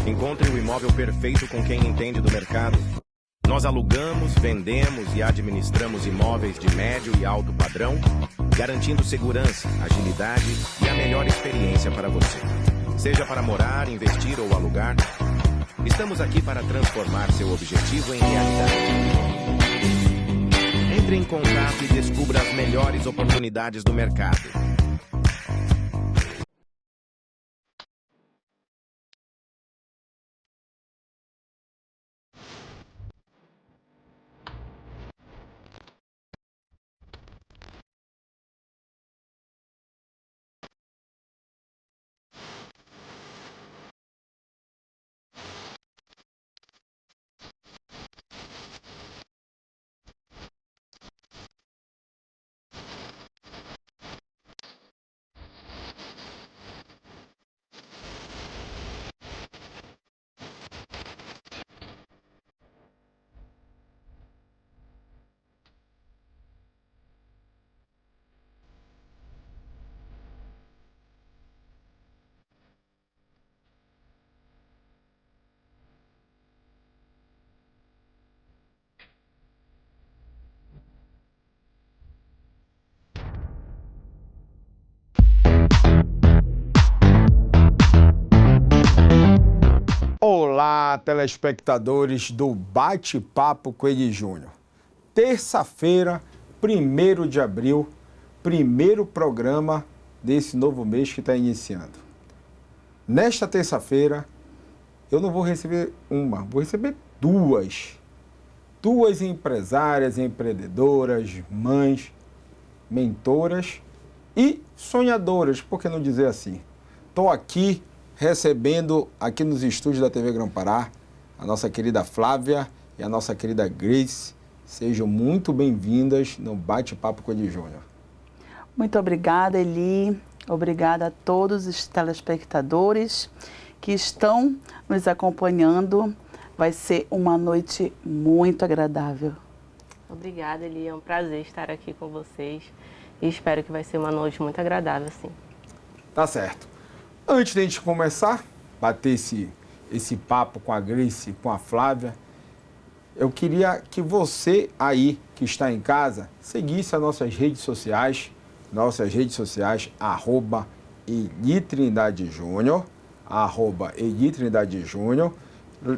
Encontre o imóvel perfeito com quem entende do mercado. Nós alugamos, vendemos e administramos imóveis de médio e alto padrão, garantindo segurança, agilidade e a melhor experiência para você. Seja para morar, investir ou alugar, estamos aqui para transformar seu objetivo em realidade. Entre em contato e descubra as melhores oportunidades do mercado. Olá, telespectadores do Bate-Papo com Edi Júnior. Terça-feira, 1º de abril, primeiro programa desse novo mês que está iniciando. Nesta terça-feira, eu não vou receber uma, vou receber duas. Duas empresárias, empreendedoras, mães, mentoras e sonhadoras, por que não dizer assim? Estou aqui recebendo aqui nos estúdios da TV Grão-Pará a nossa querida Flávia e a nossa querida Grace. Sejam muito bem-vindas no Bate-Papo com Edi Júnior. Muito obrigada, Eli. Obrigada a todos os telespectadores que estão nos acompanhando. Vai ser uma noite muito agradável. Obrigada, Eli. É um prazer estar aqui com vocês e espero que vai ser uma noite muito agradável, sim. Tá certo. Antes de a gente começar, bater esse papo com a Grace e com a Flávia, eu queria que você aí que está em casa seguisse as nossas redes sociais, @EdiTrindadeJúnior, @EdiTrindadeJúnior.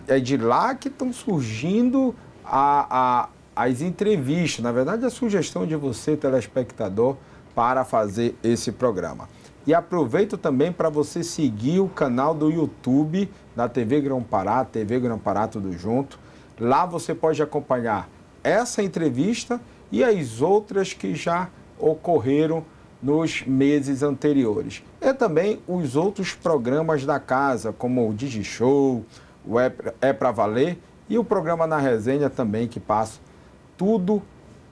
É de lá que estão surgindo as entrevistas, na verdade a sugestão de você, telespectador, para fazer esse programa. E aproveito também para você seguir o canal do YouTube da TV Grão-Pará, TV Grão-Pará Tudo Junto. Lá você pode acompanhar essa entrevista e as outras que já ocorreram nos meses anteriores. E também os outros programas da casa, como o Digi Show, o É Pra Valer e o programa Na Resenha também, que passa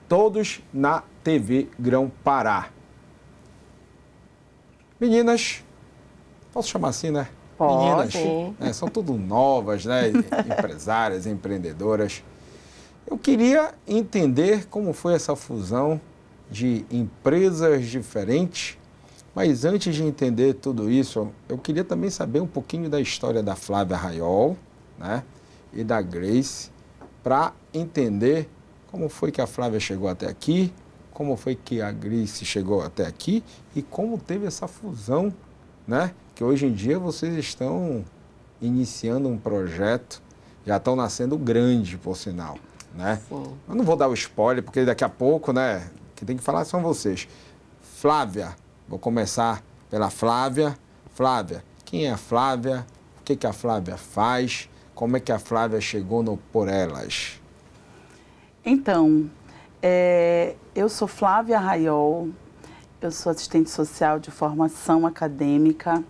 todos na TV Grão-Pará. Meninas, posso chamar assim, né? Pode. Meninas, né? São tudo novas, né? Empresárias, empreendedoras. Eu queria entender como foi essa fusão de empresas diferentes, mas antes de entender tudo isso, eu queria também saber um pouquinho da história da Flávia Raiol, né? E da Grace, para entender como foi que a Flávia chegou até aqui, como foi que a Grace chegou até aqui e como teve essa fusão, né? Que hoje em dia vocês estão iniciando um projeto, já estão nascendo grande, por sinal, né? Sim. Eu não vou dar o spoiler, porque daqui a pouco, né? Quem tem que falar são vocês. Flávia, vou começar pela Flávia. Flávia, quem é a Flávia? O que a Flávia faz? Como é que a Flávia chegou no Por Elas? Então, eu sou Flávia Raiol, eu sou assistente social de formação acadêmica.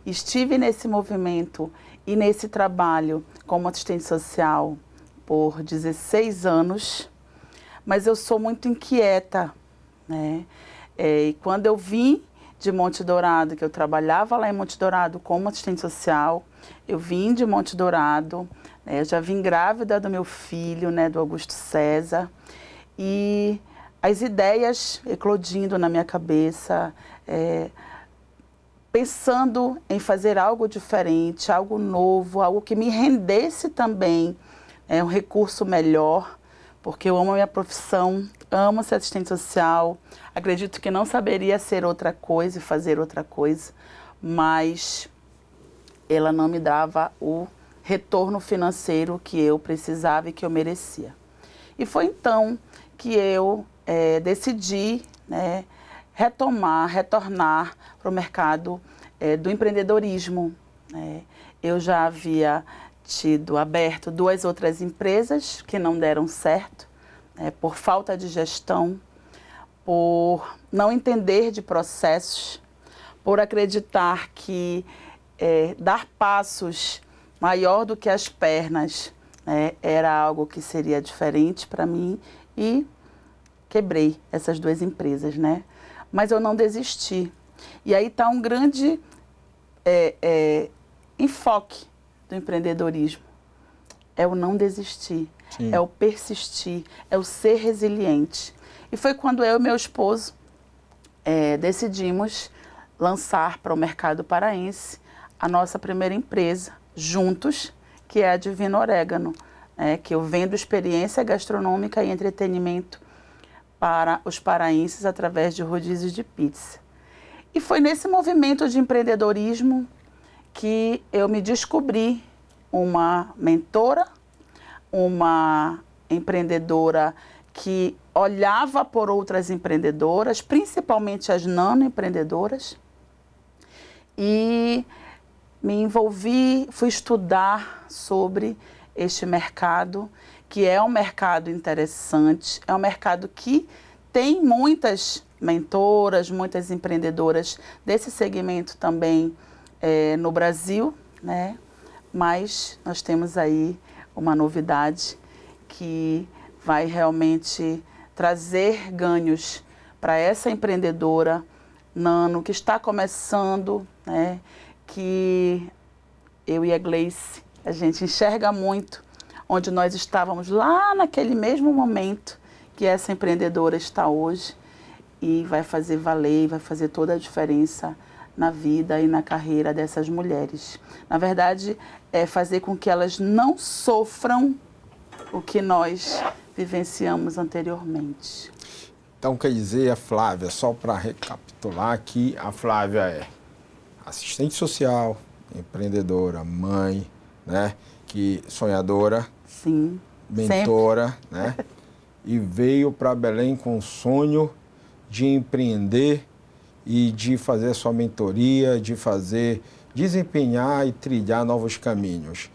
Estive nesse movimento e nesse trabalho como assistente social por 16 anos, mas eu sou muito inquieta, né? E quando eu vim de Monte Dourado, que eu trabalhava lá em Monte Dourado como assistente social, eu vim de Monte Dourado, né? Eu já vim grávida do meu filho, né, do Augusto César, e as ideias eclodindo na minha cabeça, pensando em fazer algo diferente, algo novo, algo que me rendesse também um recurso melhor, porque eu amo a minha profissão, amo ser assistente social, acredito que não saberia ser outra coisa e fazer outra coisa, mas ela não me dava o retorno financeiro que eu precisava e que eu merecia. E foi então que eu decidi, né, retornar para o mercado do empreendedorismo. Eu já havia aberto 2 outras empresas que não deram certo, por falta de gestão, por não entender de processos, por acreditar que dar passos maior do que as pernas era algo que seria diferente para mim, e quebrei essas 2 empresas, né? Mas eu não desisti. E aí está um grande enfoque do empreendedorismo. É o não desistir, Sim. é o persistir, é o ser resiliente. E foi quando eu e meu esposo decidimos lançar para o mercado paraense a nossa primeira empresa, juntos, que é a Divino Orégano, que eu vendo experiência gastronômica e entretenimento para os paraenses através de rodízios de pizza. E foi nesse movimento de empreendedorismo que eu me descobri uma mentora, uma empreendedora que olhava por outras empreendedoras, principalmente as nanoempreendedoras, e me envolvi, fui estudar sobre este mercado, que é um mercado interessante, é um mercado que tem muitas mentoras, muitas empreendedoras desse segmento também no Brasil, né? Mas nós temos aí uma novidade que vai realmente trazer ganhos para essa empreendedora nano que está começando, né? Que eu e a Gleice, a gente enxerga muito onde nós estávamos lá naquele mesmo momento que essa empreendedora está hoje, e vai fazer valer, vai fazer toda a diferença na vida e na carreira dessas mulheres. Na verdade, é fazer com que elas não sofram o que nós vivenciamos anteriormente. Então, quer dizer, a Flávia, só para recapitular aqui, a Flávia é assistente social, empreendedora, mãe, né? Que sonhadora, Sim, mentora, né? E veio para Belém com o sonho de empreender e de fazer a sua mentoria, de desempenhar e trilhar novos caminhos.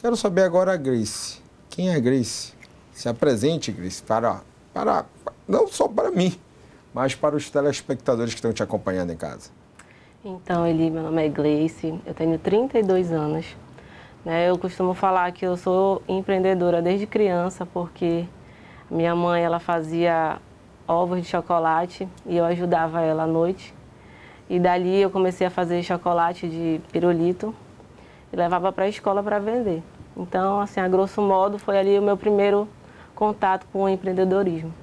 Quero saber agora a Grace. Quem é a Grace? Se apresente, Grace, não só para mim, mas para os telespectadores que estão te acompanhando em casa. Então, meu nome é Gleice, eu tenho 32 anos. Eu costumo falar que eu sou empreendedora desde criança, porque minha mãe ela fazia ovos de chocolate e eu ajudava ela à noite. E dali eu comecei a fazer chocolate de pirulito e levava para a escola para vender. Então, assim, a grosso modo, foi ali o meu primeiro contato com o empreendedorismo.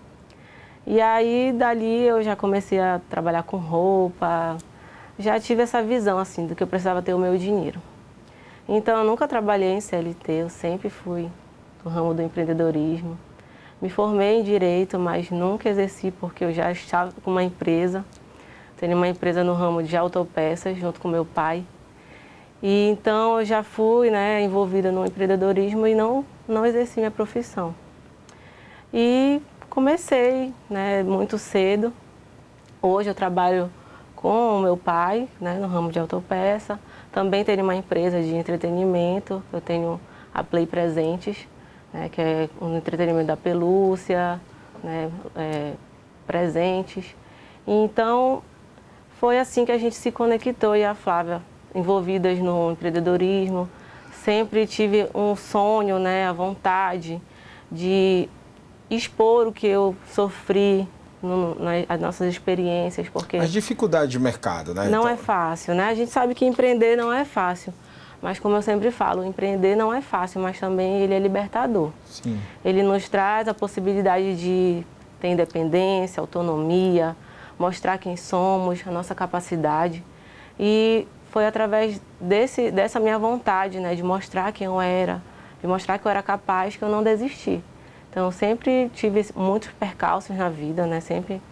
E aí, dali eu já comecei a trabalhar com roupa, já tive essa visão, assim, do que eu precisava ter o meu dinheiro. Então, eu nunca trabalhei em CLT, eu sempre fui do ramo do empreendedorismo. Me formei em Direito, mas nunca exerci, porque eu já estava com uma empresa. Tenho uma empresa no ramo de autopeças, junto com meu pai. E então, eu já fui, envolvida no empreendedorismo e não exerci minha profissão. E comecei, muito cedo. Hoje eu trabalho com o meu pai, no ramo de autopeça. Também tenho uma empresa de entretenimento, eu tenho a Play Presentes, que é um entretenimento da pelúcia, presentes. Então, foi assim que a gente se conectou, e a Flávia, envolvidas no empreendedorismo. Sempre tive um sonho, a vontade de expor o que eu sofri, as nossas experiências, porque... As dificuldades de mercado, né? Não é fácil, A gente sabe que empreender não é fácil, mas como eu sempre falo, empreender não é fácil, mas também ele é libertador. Sim. Ele nos traz a possibilidade de ter independência, autonomia, mostrar quem somos, a nossa capacidade. E foi através dessa minha vontade, né, de mostrar quem eu era, de mostrar que eu era capaz, que eu não desisti. Então, eu sempre tive muitos percalços na vida, né, sempre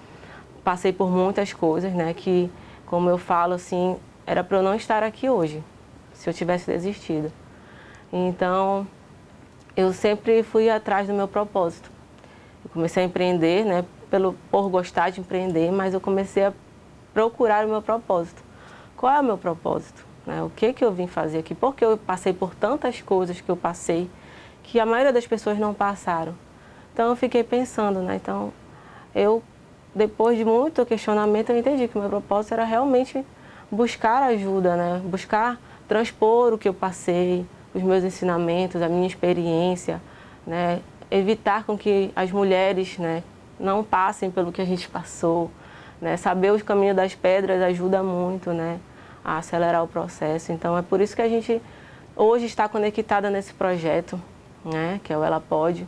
passei por muitas coisas, né, que, como eu falo, assim, era para eu não estar aqui hoje, se eu tivesse desistido. Então, eu sempre fui atrás do meu propósito. Eu comecei a empreender, né, por gostar de empreender, mas eu comecei a procurar o meu propósito. Qual é o meu propósito? Né? O que eu vim fazer aqui? Porque eu passei por tantas coisas que eu passei, que a maioria das pessoas não passaram. Então, eu fiquei pensando, né? Então, depois de muito questionamento, eu entendi que o meu propósito era realmente buscar ajuda, né? Buscar transpor o que eu passei, os meus ensinamentos, a minha experiência, né? Evitar com que as mulheres, né, não passem pelo que a gente passou, né? Saber os caminhos das pedras ajuda muito, né, a acelerar o processo. Então, é por isso que a gente hoje está conectada nesse projeto, né, que é o Ela Pode,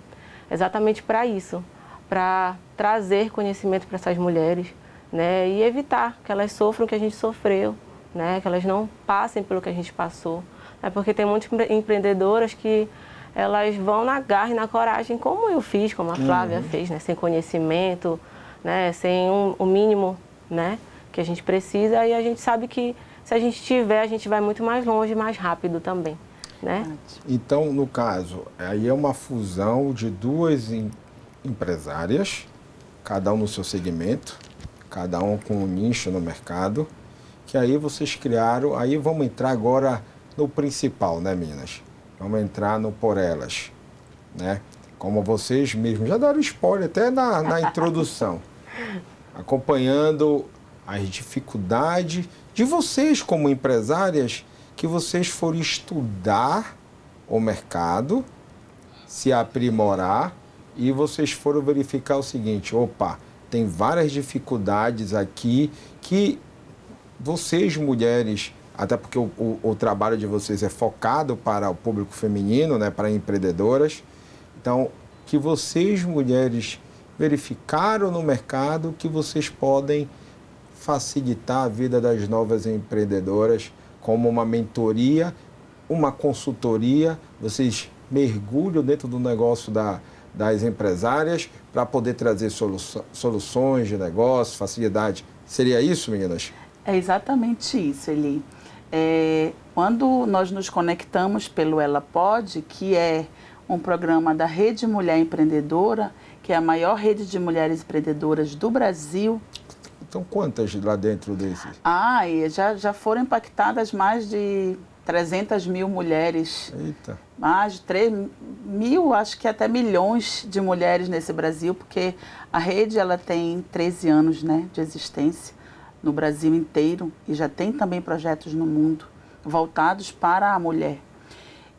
exatamente para isso, para trazer conhecimento para essas mulheres, né, e evitar que elas sofram o que a gente sofreu, né, que elas não passem pelo que a gente passou. É porque tem muitas empreendedoras que elas vão na garra e na coragem, como eu fiz, como a Flávia fez, né, sem conhecimento, né, sem o mínimo, né, que a gente precisa, e a gente sabe que se a gente tiver, a gente vai muito mais longe, mais rápido também, né? Então, no caso, aí é uma fusão de duas empresárias, cada um no seu segmento, cada um com um nicho no mercado, que aí vocês criaram, aí vamos entrar agora no principal, né, meninas? Vamos entrar no Por Elas, né? Como vocês mesmos já deram spoiler até na introdução, acompanhando as dificuldades de vocês como empresárias, que vocês foram estudar o mercado, se aprimorar, e vocês foram verificar o seguinte: opa, tem várias dificuldades aqui que vocês, mulheres, até porque o trabalho de vocês é focado para o público feminino, né, para empreendedoras, então, que vocês, mulheres, verificaram no mercado que vocês podem facilitar a vida das novas empreendedoras, como uma mentoria, uma consultoria, vocês mergulham dentro do negócio das empresárias para poder trazer soluções de negócio, facilidade. Seria isso, meninas? É exatamente isso, Eli. Quando nós nos conectamos pelo Ela Pode, que é um programa da Rede Mulher Empreendedora, que é a maior rede de mulheres empreendedoras do Brasil. Então, quantas lá dentro desses? E já foram impactadas mais de 300 mil mulheres. Eita. Mais de 3 mil, acho que até milhões de mulheres nesse Brasil, porque a rede ela tem 13 anos, né, de existência no Brasil inteiro, e já tem também projetos no mundo voltados para a mulher.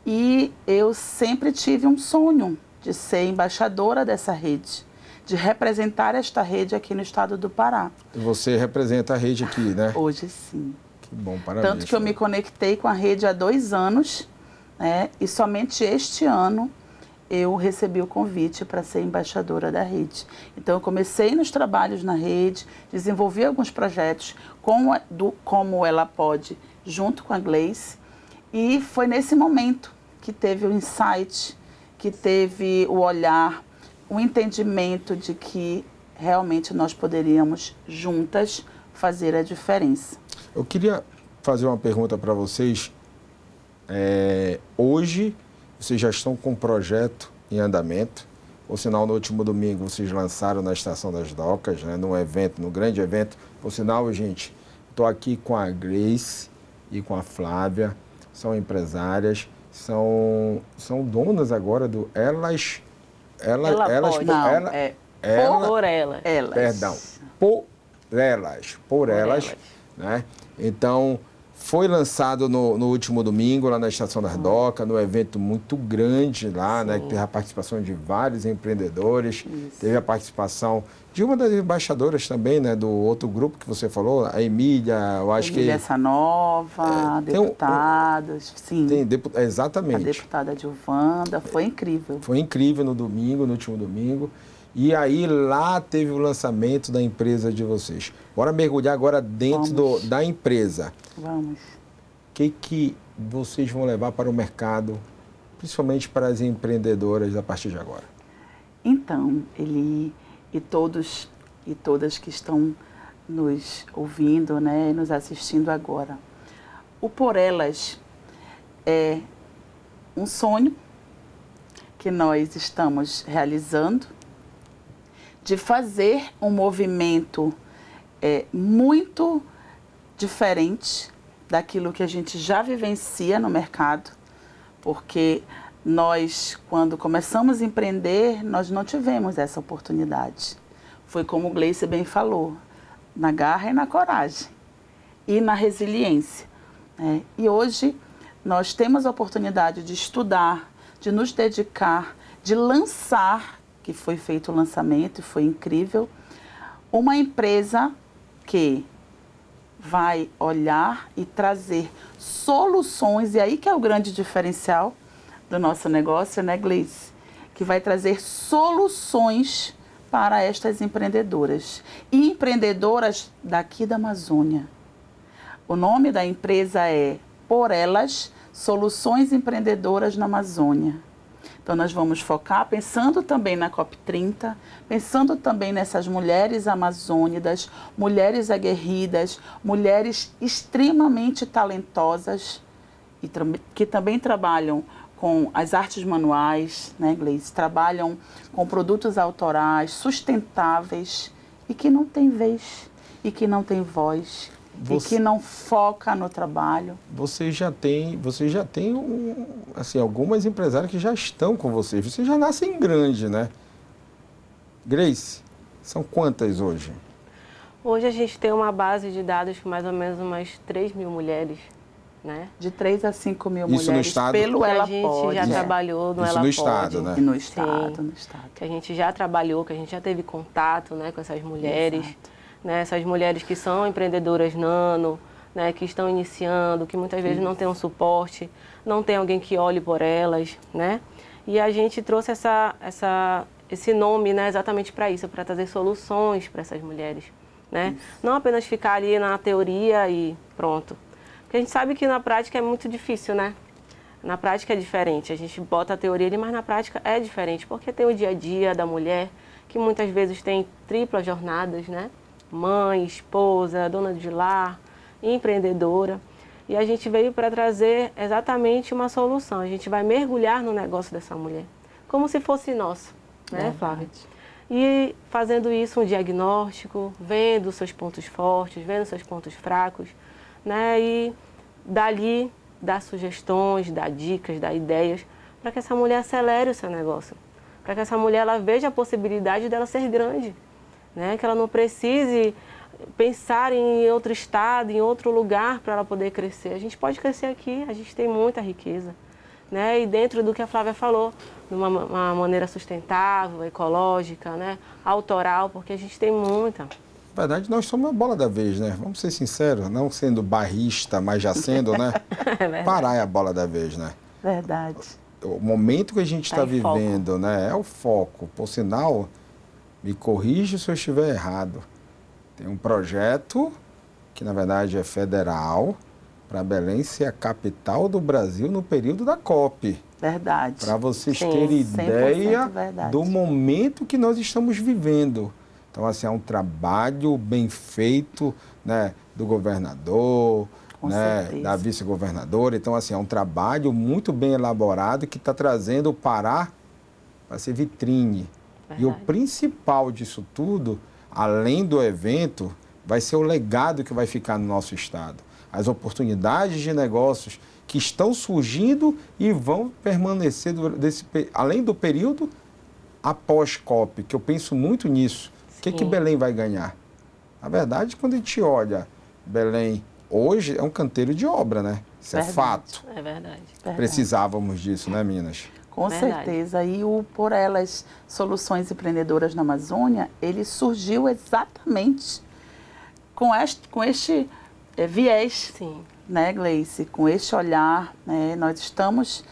E eu sempre tive um sonho de ser embaixadora dessa rede, de representar esta rede aqui no estado do Pará. E você representa a rede aqui, né? Hoje sim. Que bom, parabéns. Tanto que eu me conectei com a rede há 2 anos, né, e somente este ano eu recebi o convite para ser embaixadora da rede. Então, eu comecei nos trabalhos na rede, desenvolvi alguns projetos como Ela Pode, junto com a Gleice, e foi nesse momento que teve o insight, que teve o olhar, o entendimento de que realmente nós poderíamos, juntas, fazer a diferença. Eu queria fazer uma pergunta para vocês. Hoje, vocês já estão com um projeto em andamento. Por sinal, no último domingo, vocês lançaram na Estação das Docas, né, num grande evento. Por sinal, gente, estou aqui com a Gleice e com a Flávia. São empresárias, são donas agora do Elas... Por Elas. Perdão, por elas, né? Então, foi lançado no último domingo, lá na Estação das Docas, num evento muito grande lá, né? Que teve a participação de vários empreendedores, teve a participação de uma das embaixadoras também, né? Do outro grupo que você falou, a Emília, eu acho que... Emília Sanova, deputadas, sim. Exatamente. A deputada Gilvanda, foi incrível. Foi incrível no último domingo. E aí lá teve o lançamento da empresa de vocês. Bora mergulhar agora dentro da empresa. Vamos. O que vocês vão levar para o mercado, principalmente para as empreendedoras a partir de agora? Então, Eli e todos e todas que estão nos ouvindo, né, nos assistindo agora. O Por Elas é um sonho que nós estamos realizando de fazer um movimento muito diferente daquilo que a gente já vivencia no mercado, porque nós, quando começamos a empreender, nós não tivemos essa oportunidade. Foi como o Gleice bem falou, na garra e na coragem e na resiliência. E hoje nós temos a oportunidade de estudar, de nos dedicar, de lançar, que foi feito o lançamento e foi incrível, uma empresa que vai olhar e trazer soluções, e aí que é o grande diferencial do nosso negócio, né, Gleice? Que vai trazer soluções para estas empreendedoras. E empreendedoras daqui da Amazônia. O nome da empresa é Por Elas, Soluções Empreendedoras na Amazônia. Então, nós vamos focar, pensando também na COP30, pensando também nessas mulheres amazônidas, mulheres aguerridas, mulheres extremamente talentosas, e que também trabalham com as artes manuais, né, Gleice? Trabalham com produtos autorais, sustentáveis, e que não tem vez, e que não tem voz, e que não foca no trabalho. Você já tem assim, algumas empresárias que já estão com vocês. Vocês já nascem grande, né? Grace, são quantas hoje? Hoje a gente tem uma base de dados com mais ou menos umas 3 mil mulheres, né? De 3 a 5 mil Isso mulheres no estado? pelo Que Ela a gente Pode. já trabalhou no Isso Ela no Pode. estado, né? E no Sim. estado, no estado. Que a gente já trabalhou, que a gente já teve contato, né, com essas mulheres. Exato. Né, essas mulheres que são empreendedoras nano, né, que estão iniciando, que muitas vezes não tem um suporte, não tem alguém que olhe por elas, né? E a gente trouxe esse nome, né, exatamente para isso, para trazer soluções para essas mulheres, né? Não apenas ficar ali na teoria e pronto. Porque a gente sabe que na prática é muito difícil, né? Na prática é diferente. A gente bota a teoria ali, mas na prática é diferente, porque tem o dia a dia da mulher, que muitas vezes tem triplas jornadas, né? Mãe, esposa, dona de lar, empreendedora. E a gente veio para trazer exatamente uma solução. A gente vai mergulhar no negócio dessa mulher, como se fosse nosso, né, Flávia? E fazendo isso, um diagnóstico, vendo seus pontos fortes, vendo seus pontos fracos, né? E dali dar sugestões, dar dicas, dar ideias, para que essa mulher acelere o seu negócio, para que essa mulher ela veja a possibilidade dela ser grande. Né, que ela não precise pensar em outro estado, em outro lugar para ela poder crescer. A gente pode crescer aqui, a gente tem muita riqueza. Né, e dentro do que a Flávia falou, de uma maneira sustentável, ecológica, né, autoral, porque a gente tem muita. Na verdade, nós somos a bola da vez, né? Vamos ser sinceros, não sendo barrista, mas já sendo, né? Pará é a bola da vez, né? Verdade. O momento que a gente está vivendo, né, é o foco. Por sinal, me corrija se eu estiver errado. Tem um projeto que, na verdade, é federal, para Belém ser a capital do Brasil no período da COP. Verdade. Para vocês terem ideia do momento que nós estamos vivendo. Então, assim, é um trabalho bem feito, né, do governador, né, da vice-governadora. Então, assim, é um trabalho muito bem elaborado que está trazendo o Pará para ser vitrine. Verdade. E o principal disso tudo, além do evento, vai ser o legado que vai ficar no nosso estado. As oportunidades de negócios que estão surgindo e vão permanecer além do período após COP, que eu penso muito nisso. O que Belém vai ganhar? Na verdade, quando a gente olha Belém hoje, é um canteiro de obra, né? Isso é fato. É verdade. Precisávamos disso, né, Minas? Com certeza. E o Por Elas Soluções Empreendedoras na Amazônia, ele surgiu exatamente com este viés, né, Gleice? Com este olhar, né? Nós estamos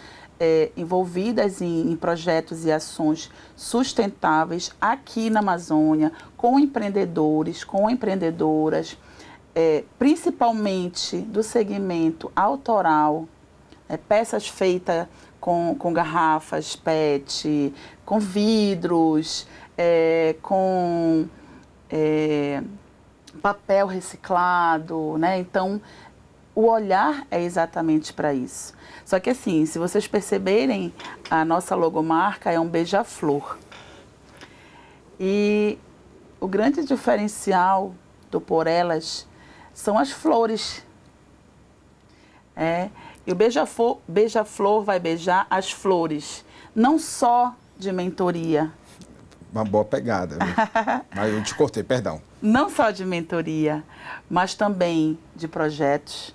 envolvidas em projetos e ações sustentáveis aqui na Amazônia, com empreendedores, com empreendedoras, principalmente do segmento autoral, peças feitas com garrafas PET, com vidros, com papel reciclado, né? Então, o olhar é exatamente para isso. Só que assim, se vocês perceberem, a nossa logomarca é um beija-flor. E o grande diferencial do Por Elas são as flores. E o beija-flor vai beijar as flores, não só de mentoria. Uma boa pegada, viu? Mas eu te cortei, perdão. Não só de mentoria, mas também de projetos,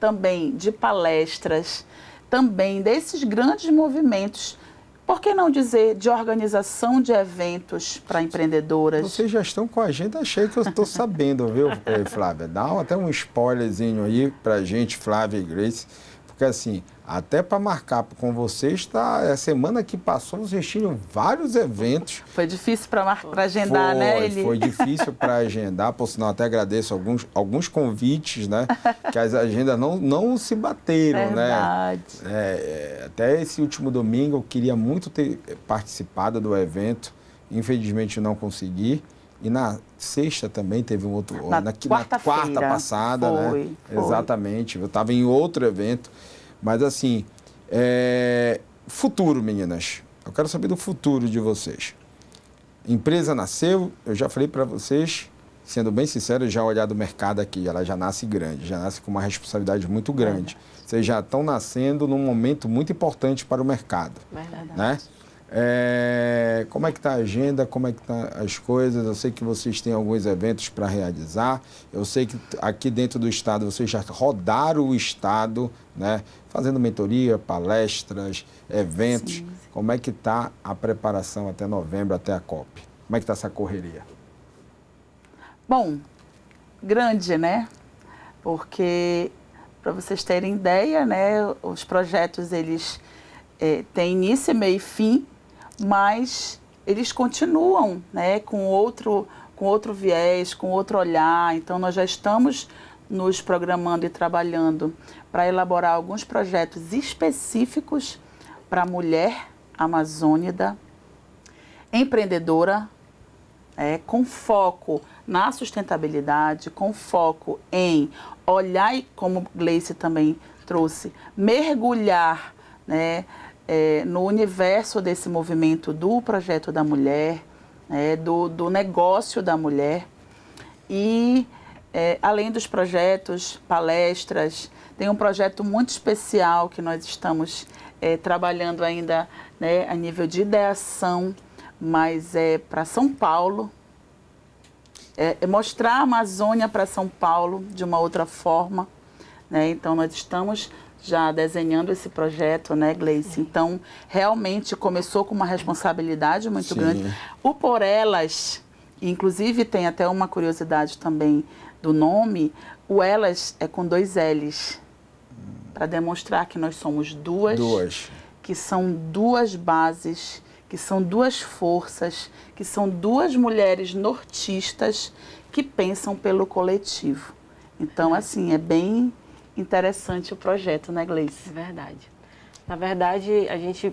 também de palestras, também desses grandes movimentos, por que não dizer de organização de eventos para empreendedoras. Vocês já estão com a agenda cheia, que eu estou sabendo, viu, Flávia? Dá até um spoilerzinho aí para gente, Flávia e Gleice, porque assim, até para marcar com vocês, a semana que passou, vocês tinham vários eventos. Foi difícil para agendar, né, Eli? Foi difícil para agendar, por sinal, até agradeço alguns convites, né? Que as agendas não se bateram, Verdade. né? Até esse último domingo, eu queria muito ter participado do evento, infelizmente não consegui. E na sexta também teve um outro... Na quarta passada, foi. né? Exatamente, eu estava em outro evento. Mas assim, futuro, meninas. Eu quero saber do futuro de vocês. Empresa nasceu, eu já falei para vocês, sendo bem sincero, já olhar do mercado aqui, ela já nasce grande, já nasce com uma responsabilidade muito grande. Vocês já estão nascendo num momento muito importante para o mercado. Verdade. Né? Como é que está a agenda, como é que estão as coisas? Eu sei que vocês têm alguns eventos para realizar, eu sei que aqui dentro do estado vocês já rodaram o estado, né? Fazendo mentoria, palestras, eventos. Sim. Como é que está a preparação até novembro, até a COP? Como é que está essa correria? Bom, grande, né? Porque, para vocês terem ideia, né, os projetos, eles têm início, meio e fim, mas eles continuam, né, com outro viés, com outro olhar. Então, nós já estamos nos programando e trabalhando para elaborar alguns projetos específicos para a mulher amazônida, empreendedora, com foco na sustentabilidade, com foco em olhar, e como Gleice também trouxe, mergulhar, né, no universo desse movimento do projeto da mulher, do negócio da mulher. E, além dos projetos, palestras, tem um projeto muito especial que nós estamos trabalhando ainda, né, a nível de ideação, mas para São Paulo. Mostrar a Amazônia para São Paulo de uma outra forma, né? Então, nós estamos já desenhando esse projeto, né, Gleice? Então, realmente começou com uma responsabilidade muito grande. O Por Elas, inclusive tem até uma curiosidade também do nome, o Elas é com 2 L's, para demonstrar que nós somos duas, que são 2 bases, que são 2 forças, que são 2 mulheres nortistas que pensam pelo coletivo. Então, assim, é bem interessante o projeto, né, Gleice? É verdade. Na verdade, a gente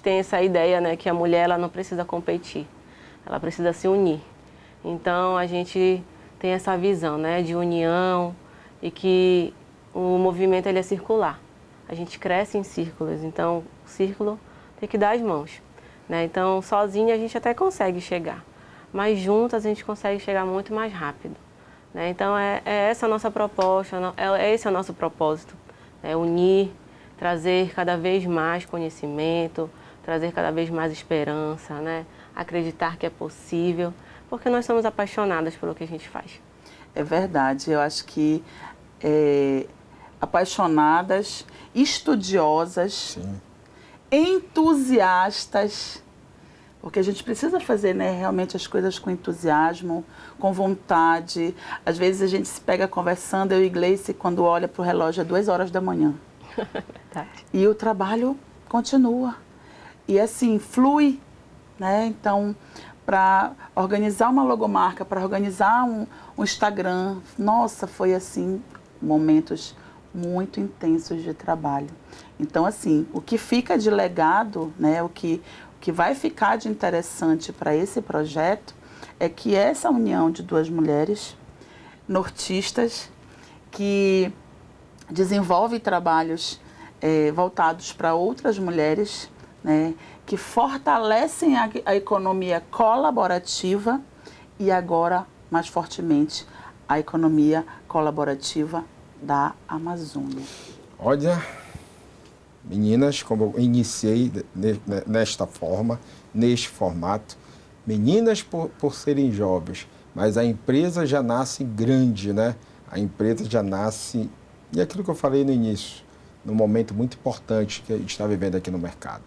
tem essa ideia, né, que a mulher ela não precisa competir, ela precisa se unir. Então, a gente tem essa visão, né, de união e que o movimento ele é circular. A gente cresce em círculos, então o círculo tem que dar as mãos. Né? Então, sozinha a gente até consegue chegar, mas juntas a gente consegue chegar muito mais rápido. Né? Então, é essa a nossa proposta, esse é o nosso propósito. Né? Unir, trazer cada vez mais conhecimento, trazer cada vez mais esperança, né? Acreditar que é possível, porque nós somos apaixonadas pelo que a gente faz. É verdade, eu acho que apaixonadas, estudiosas, sim, entusiastas, porque a gente precisa fazer, né, realmente as coisas com entusiasmo, com vontade. Às vezes a gente se pega conversando, eu e Gleice, quando olha para o relógio, é 2 horas da manhã. Verdade. E o trabalho Continua. E assim, flui, né? Então, para organizar uma logomarca, para organizar um Instagram, nossa, foi assim, momentos muito intensos de trabalho. Então, assim, o que fica de legado, né, o que vai ficar de interessante para esse projeto é que essa união de duas mulheres nortistas que desenvolvem trabalhos voltados para outras mulheres, né, que fortalecem a economia colaborativa e agora, mais fortemente, a economia colaborativa da Amazônia. Olha, meninas, como eu iniciei nesta forma, neste formato, meninas por serem jovens, mas a empresa já nasce grande, né? A empresa já nasce, e aquilo que eu falei no início, num momento muito importante que a gente está vivendo aqui no mercado.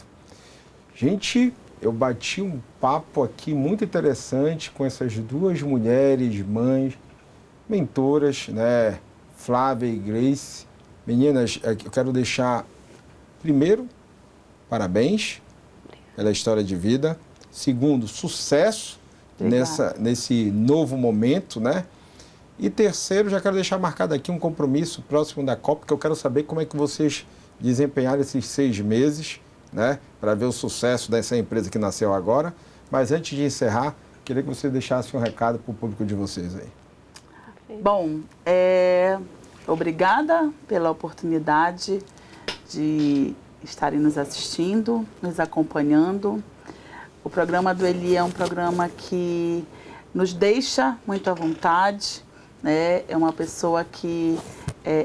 Gente, eu bati um papo aqui muito interessante com essas duas mulheres, mães, mentoras, né? Flávia e Grace. Meninas, eu quero deixar, primeiro, parabéns pela história de vida. Segundo, sucesso nesse novo momento, né? E terceiro, já quero deixar marcado aqui um compromisso próximo da Copa, que eu quero saber como é que vocês desempenharam esses 6 meses, né? Para ver o sucesso dessa empresa que nasceu agora. Mas antes de encerrar, queria que você deixasse um recado para o público de vocês aí. Bom, obrigada pela oportunidade de estarem nos assistindo, nos acompanhando. O programa do Eli é um programa que nos deixa muito à vontade, né? É uma pessoa que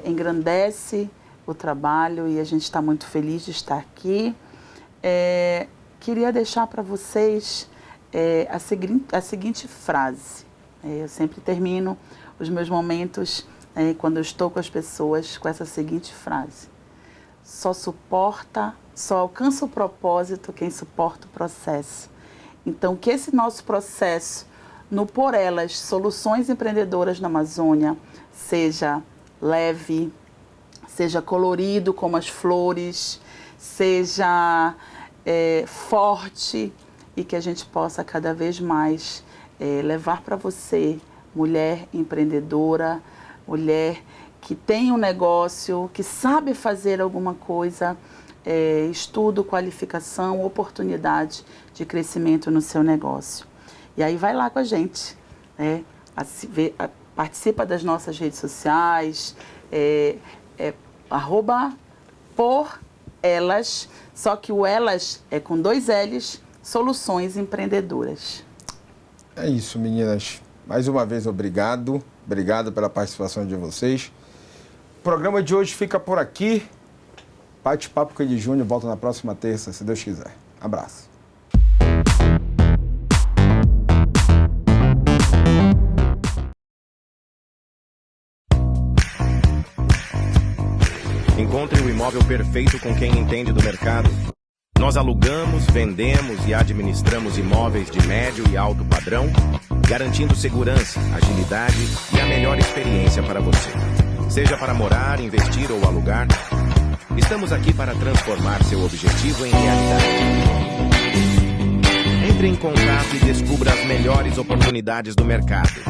engrandece o trabalho e a gente está muito feliz de estar aqui. Queria deixar para vocês a seguinte frase. Eu sempre termino os meus momentos, quando eu estou com as pessoas, com essa seguinte frase: só alcança o propósito quem suporta o processo. Então, que esse nosso processo, no Por Elas, Soluções Empreendedoras na Amazônia, seja leve, seja colorido como as flores, seja forte, e que a gente possa cada vez mais levar para você, mulher empreendedora, mulher que tem um negócio, que sabe fazer alguma coisa, estudo, qualificação, oportunidade de crescimento no seu negócio. E aí vai lá com a gente, né? Participa das nossas redes sociais, @porelas, só que o elas é com 2 L's, Soluções Empreendedoras. É isso, meninas. Mais uma vez, obrigado. Obrigado pela participação de vocês. O programa de hoje fica por aqui. Bate-papo com Eli Júnior volta na próxima terça, se Deus quiser. Abraço. Encontre o imóvel perfeito com quem entende do mercado. Nós alugamos, vendemos e administramos imóveis de médio e alto padrão, garantindo segurança, agilidade e a melhor experiência para você. Seja para morar, investir ou alugar, estamos aqui para transformar seu objetivo em realidade. Entre em contato e descubra as melhores oportunidades do mercado.